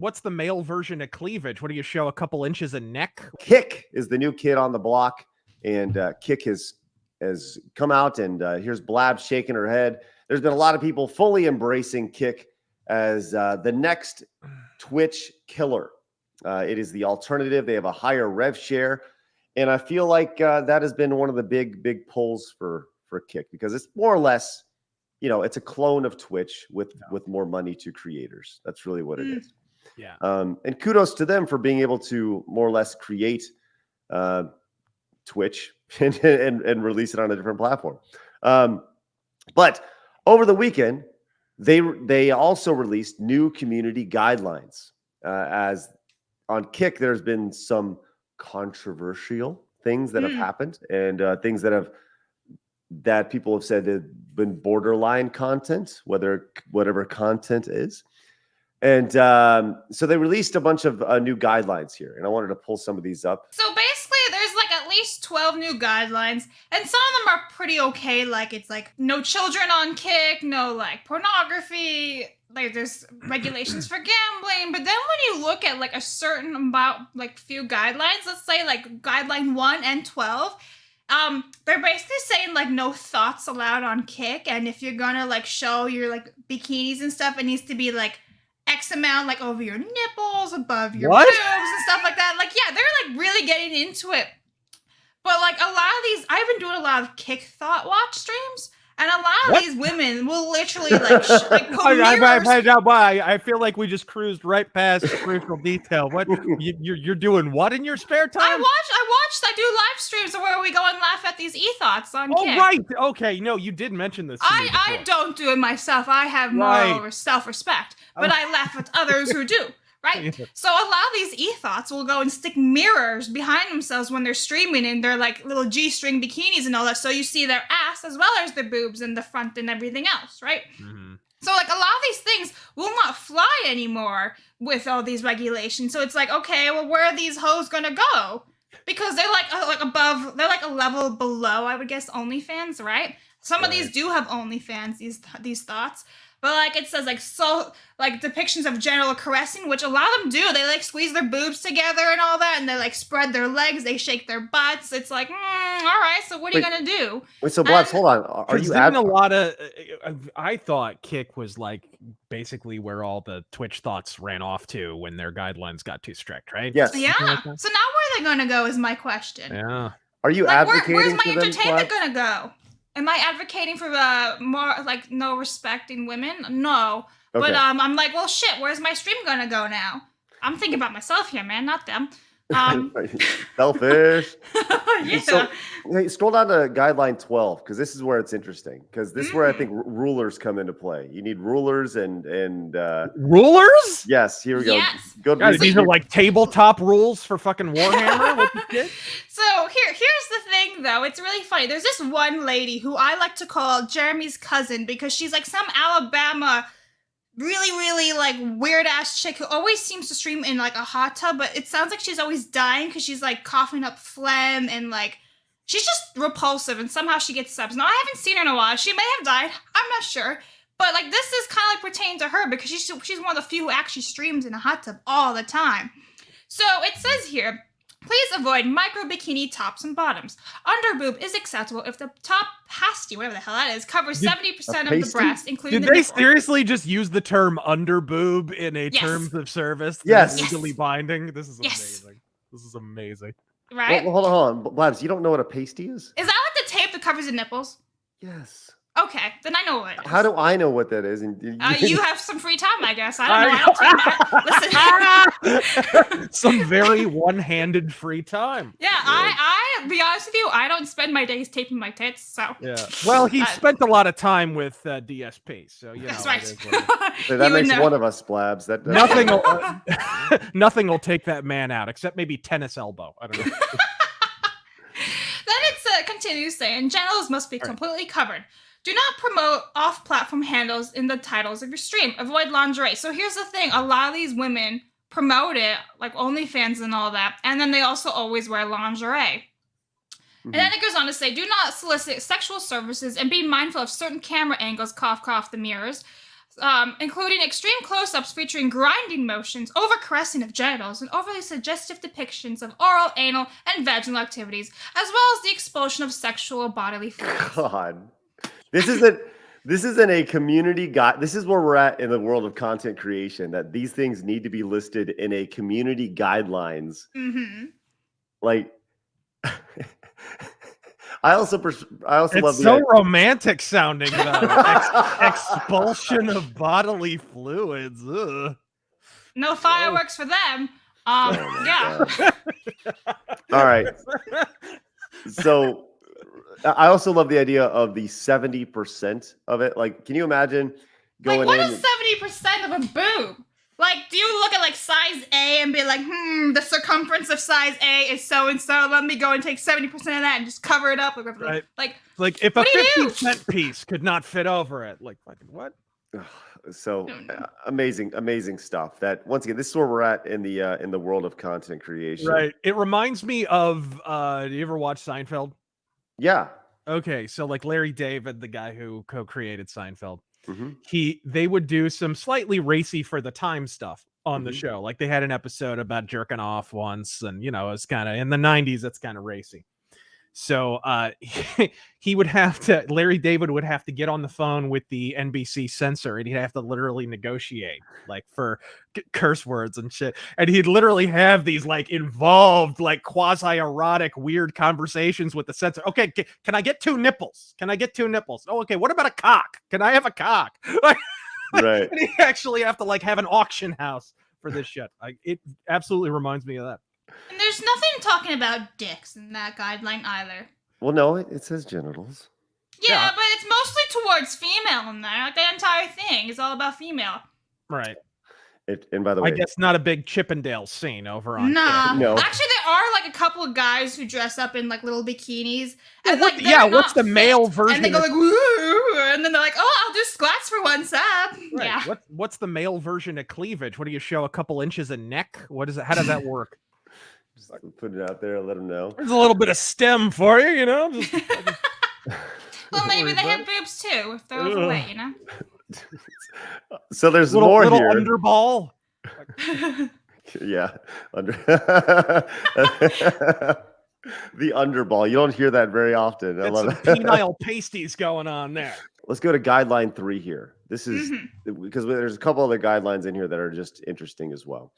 What's the male version of cleavage? What do you show? A couple inches of neck? Kick is the new kid on the block, and Kick has come out, and here's Blab shaking her head. There's been a lot of people fully embracing Kick as the next Twitch killer. It is the alternative. They have a higher rev share, and I feel like that has been one of the big pulls for Kick, because it's more or less, it's a clone of Twitch with more money to creators. That's really what it is. Yeah. And kudos to them for being able to more or less create Twitch and release it on a different platform. But over the weekend, they also released new community guidelines. As on Kick, there's been some controversial things that have happened, and things that people have said have been borderline content, whatever content is. And so they released a bunch of new guidelines here, and I wanted to pull some of these up. So basically, there's like at least 12 new guidelines, and some of them are pretty okay. Like, it's like no children on Kick, no like pornography, like there's regulations for gambling. But then when you look at like a certain amount, like few guidelines, let's say like guideline 1 and 12, they're basically saying like no thoughts allowed on Kick, and if you're gonna like show your like bikinis and stuff, it needs to be like X amount, like over your nipples, above your boobs and stuff like that. Like, yeah, they're like really getting into it. But like a lot of these, I've been doing a lot of Kick Thought Watch streams, and a lot of these women will literally like put mirrors. I feel like we just cruised right past crucial detail. What you're doing? What in your spare time? I do live streams where we go and laugh at these e-thoughts on Kick. Oh, right. Okay. No, you did mention this. I don't do it myself. I have more self-respect, but I laugh at others who do. Right? So a lot of these e-thoughts will go and stick mirrors behind themselves when they're streaming in their like little G-string bikinis and all that. So you see their ass as well as their boobs and the front and everything else, right? Mm-hmm. So like a lot of these things will not fly anymore with all these regulations. So it's like, okay, well, where are these hoes gonna go? Because they're like above, they're like a level below, I would guess, OnlyFans, right? Some of these do have OnlyFans, these thoughts. But like it says like depictions of genital caressing, which a lot of them do. They like squeeze their boobs together and all that, and they like spread their legs, they shake their butts. It's like, all right, so what are you gonna do? Wait, so Blabs, hold on. Are you adding a lot of? I thought Kick was like basically where all the Twitch thoughts ran off to when their guilines got too strict, right? Yes. Yeah. So now where are they gonna go? Is my question. Yeah. Are you advocating? Where's my entertainment gonna go? Am I advocating for more like no respecting women? No. Okay. But I'm like, well, shit. Where's my stream gonna go now? I'm thinking about myself here, man, not them. Selfish. Yeah. So, hey, scroll down to guideline 12, because this is where it's interesting. Because this is where I think rulers come into play. You need rulers and rulers. Yes, here we go. Yes. These are like tabletop rules for fucking Warhammer. What you did? So here's the thing, though. It's really funny. There's this one lady who I like to call Jeremy's cousin, because she's like some Alabama really like weird ass chick who always seems to stream in like a hot tub, but it sounds like she's always dying because she's like coughing up phlegm, and like she's just repulsive, and somehow she gets subs. Now, I haven't seen her in a while. She may have died. I'm not sure. But like this is kind of like pertaining to her, because she's one of the few who actually streams in a hot tub all the time. So it says here, please avoid micro bikini tops and bottoms. Underboob is acceptable if the top pasty, whatever the hell that is, covers 70% of the breast, including the nipple. Did they seriously just use the term underboob in a terms of service? Yes. Legally binding? This is amazing. This is amazing. Right? Well, hold on. Blabs, you don't know what a pasty is? Is that like the tape that covers the nipples? Yes. Okay, then I know what it is. How do I know what that is? And you have some free time, I guess. I don't know. Listen. Some very one-handed free time. Yeah, I be honest with you, I don't spend my days taping my tits, so. Yeah. Well, he spent a lot of time with DSP, so you know. That's right. So that makes one of us, Blabs. Nothing will take that man out, except maybe tennis elbow. I don't know. Then it continues saying, genitals must be completely covered. Do not promote off-platform handles in the titles of your stream. Avoid lingerie. So here's the thing. A lot of these women promote it, like OnlyFans and all that, and then they also always wear lingerie. And then it goes on to say, do not solicit sexual services and be mindful of certain camera angles, cough, cough, the mirrors. including extreme close-ups featuring grinding motions, over-caressing of genitals, and overly suggestive depictions of oral, anal, and vaginal activities, as well as the expulsion of sexual bodily fluids. God, this isn't a community guide. This is where we're at in the world of content creation. That these things need to be listed in a community guidelines. Mm-hmm. Like, I also It's love so the romantic sounding though. Expulsion of bodily fluids. Ugh. No fireworks for them. Oh Yeah. All right. So I also love the idea of the 70% of it. Like, can you imagine going Like, what in? is 70% of a boob? Like, do you look at like size A and be like, the circumference of size A is so and so. Let me go and take 70% of that and just cover it up. Right. Like if a what do you do? 50-cent piece could not fit over it, like fucking what? So amazing stuff. That once again, this is where we're at in the world of content creation. Right. It reminds me of do you ever watch Seinfeld? Yeah. Okay, so like Larry David, the guy who co-created Seinfeld, Mm-hmm. they would do some slightly racy for the time stuff on the Mhm. show. Like they had an episode about jerking off once, and it's kind of in the 90s, it's kind of racy. So Larry David would have to get on the phone with the NBC censor, and he'd have to literally negotiate like for curse words and shit. And he'd literally have these like involved, like quasi-erotic, weird conversations with the censor. Okay, can I get 2 nipples? Can I get 2 nipples? Oh, okay. What about a cock? Can I have a cock? Right. And he actually have to like have an auction house for this shit. It absolutely reminds me of that. And there's nothing talking about dicks in that guideline either. Well, no, it says genitals. Yeah, but it's mostly towards female in there. Like the entire thing is all about female. Right. And by the way, I guess not a big Chippendale scene over on. Nah. No. Actually, there are like a couple of guys who dress up in like little bikinis. And, What- like, yeah, they're what's not the male fit, version And they go of- like, woo, and then they're like, oh, I'll do squats for one sub. Right. Yeah. What's the male version of cleavage? What do you show? A couple inches of neck? What is it? How does that work? just put it out there and let them know. There's a little bit of stem for you, Just, Well, maybe worry they have about boobs too if they're overweight, So there's little more little here. underball. Yeah, the underball. You don't hear that very often. I Got love some it. penile pasties going on there. Let's go to guideline 3 here. This is because there's a couple other guidelines in here that are just interesting as well.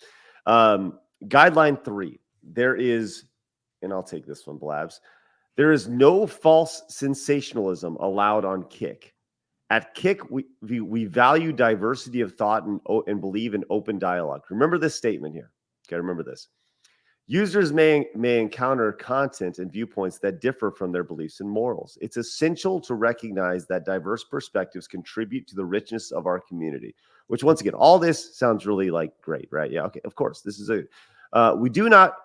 Guideline 3. There is, and I'll take this one, Blabs. There is no false sensationalism allowed on Kick. At Kick, we value diversity of thought and believe in open dialogue. Remember this statement here. Okay, remember this. Users may encounter content and viewpoints that differ from their beliefs and morals. It's essential to recognize that diverse perspectives contribute to the richness of our community, which once again, all this sounds really like great, right? Yeah, okay, of course. This is we do not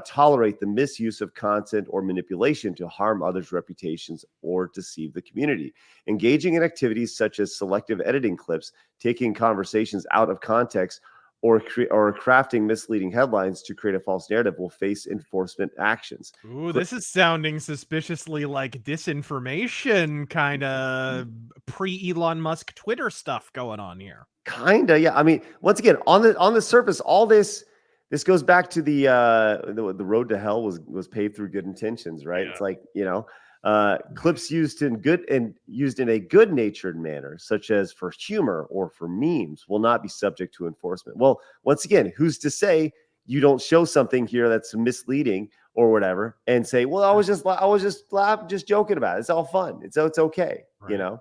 tolerate the misuse of content or manipulation to harm others' reputations or deceive the community. Engaging in activities such as selective editing clips, taking conversations out of context, or crafting misleading headlines to create a false narrative will face enforcement actions. Ooh, this is sounding suspiciously like disinformation, kind of pre-Elon Musk Twitter stuff going on here. Kinda, yeah. I mean, once again, on the surface, all this goes back to the road to hell was paved through good intentions, right? Yeah. It's like, clips used in a good-natured manner, such as for humor or for memes, will not be subject to enforcement. Well, once again, who's to say you don't show something here that's misleading or whatever, and say, "Well, I was just joking about it. It's all fun. It's okay," Right.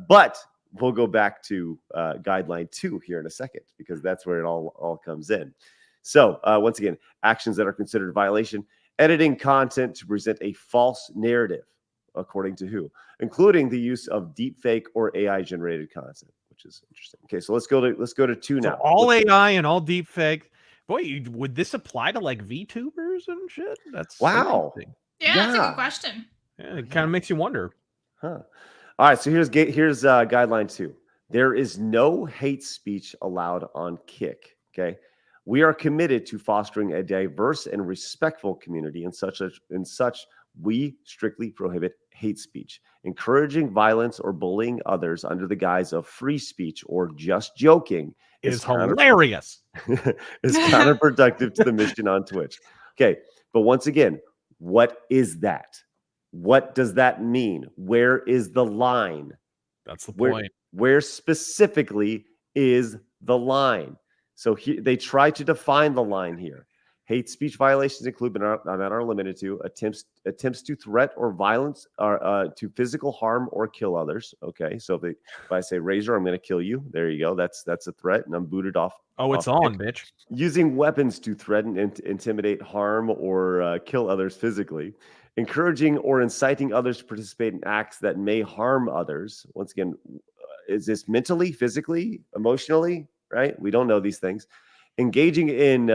But we'll go back to guideline 2 here in a second, because that's where it all comes in. So once again, actions that are considered a violation: editing content to present a false narrative, according to who? Including the use of deepfake or AI generated content, which is interesting. Okay, so let's go to 2 now. So all AI and all deep fake. Boy, would this apply to like VTubers and shit? That's wow. interesting. Yeah, that's a good question. Yeah, it kind of makes you wonder. Huh. All right, so here's guideline 2. There is no hate speech allowed on Kick. Okay, we are committed to fostering a diverse and respectful community, and such we strictly prohibit hate speech. Encouraging violence or bullying others under the guise of free speech or just joking is hilarious. is counterproductive to the mission on Twitch. Okay, but once again, what is that? What does that mean? Where is the line? That's the point. Where specifically is the line? So they try to define the line here. Hate speech violations include, but are limited to, attempts to threat or violence or to physical harm or kill others. Okay, so if I say Razor, I'm going to kill you. There you go. That's a threat, and I'm booted off. Oh, it's on, bitch. Using weapons to threaten and intimidate, harm, or kill others physically. Encouraging or inciting others to participate in acts that may harm others. Once again, is this mentally, physically, emotionally? Right? We don't know these things. Engaging in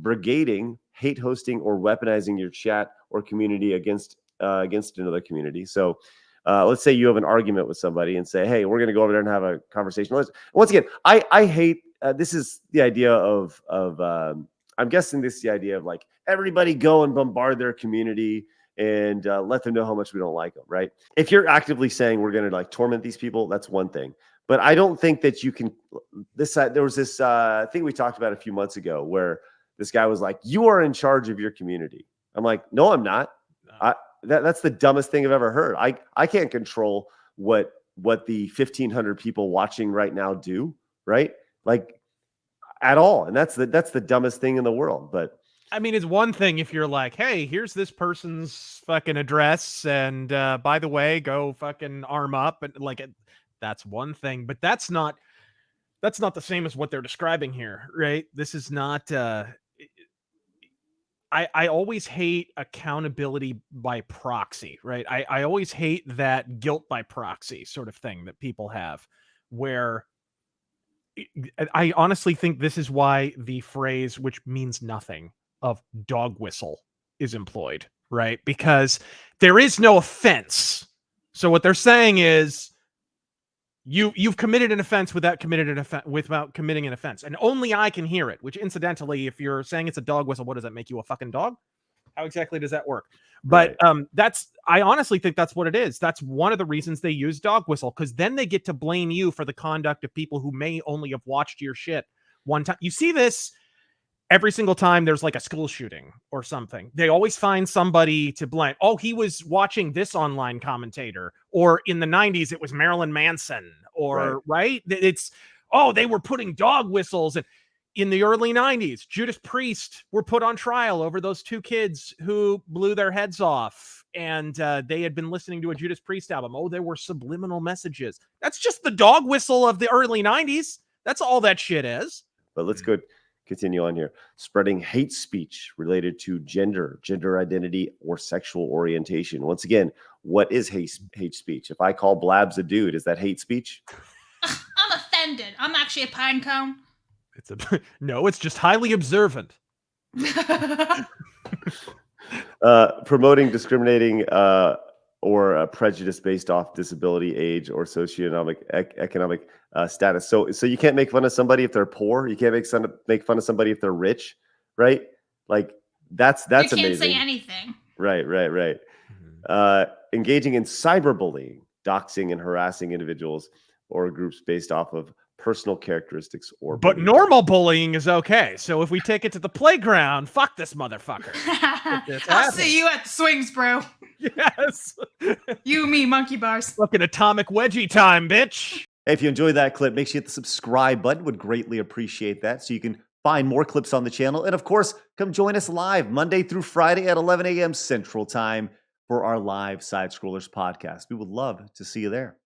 brigading, hate hosting, or weaponizing your chat or community against another community. So let's say you have an argument with somebody and say, hey, we're going to go over there and have a conversation. Once again, I hate, this is the idea of I'm guessing this is the idea of like everybody go and bombard their community and let them know how much we don't like them, right? If you're actively saying we're going to like torment these people, that's one thing. But I don't think that you can. There was this thing we talked about a few months ago where this guy was like, "You are in charge of your community." I'm like, "No, I'm not. No. That's the dumbest thing I've ever heard. I can't control what the 1,500 people watching right now do, right? Like at all. And that's the dumbest thing in the world. But I mean, it's one thing if you're like, hey, here's this person's fucking address, and by the way, go fucking arm up, and like that's one thing, but that's not the same as what they're describing here, right? This is not I always hate accountability by proxy, right? I always hate that guilt by proxy sort of thing that people have, where I honestly think this is why the phrase, which means nothing, of dog whistle is employed, right? Because there is no offense. So what they're saying is you've committed an offense without committing an offense, and only I can hear it. Which, incidentally, if you're saying it's a dog whistle, what does that make you, a fucking dog? How exactly does that work? But I honestly think that's what it is. That's one of the reasons they use dog whistle, because then they get to blame you for the conduct of people who may only have watched your shit one time. You see this every single time there's like a school shooting or something. They always find somebody to blame. Oh, he was watching this online commentator, or in the 90s it was Marilyn Manson, or right? It's, oh, they were putting dog whistles. And in the early 90s, Judas Priest were put on trial over those two kids who blew their heads off, and they had been listening to a Judas Priest album. Oh, there were subliminal messages. That's just the dog whistle of the early 90s. That's all that shit is. But let's go continue on here. Spreading hate speech related to gender identity, or sexual orientation. Once again, what is hate speech? If I call Blabs a dude, is that hate speech? I'm offended. I'm actually a pine cone. No, it's just highly observant. Promoting discriminating or prejudice based off disability, age, or socioeconomic economic status. So you can't make fun of somebody if they're poor. You can't make fun of somebody if they're rich, right? Like that's amazing. You can't say anything. Right. Mm-hmm. Engaging in cyberbullying, doxing, and harassing individuals or groups based off of personal characteristics or but beliefs. Normal bullying is okay. So if we take it to the playground, fuck this motherfucker. I'll see you at the swings, bro. Yes. You, me, monkey bars. Fucking atomic wedgie time, bitch. Hey, if you enjoyed that clip, make sure you hit the subscribe button. Would greatly appreciate that, so you can find more clips on the channel. And of course, come join us live Monday through Friday at 11 a.m. Central Time for our live Side Scrollers podcast. We would love to see you there.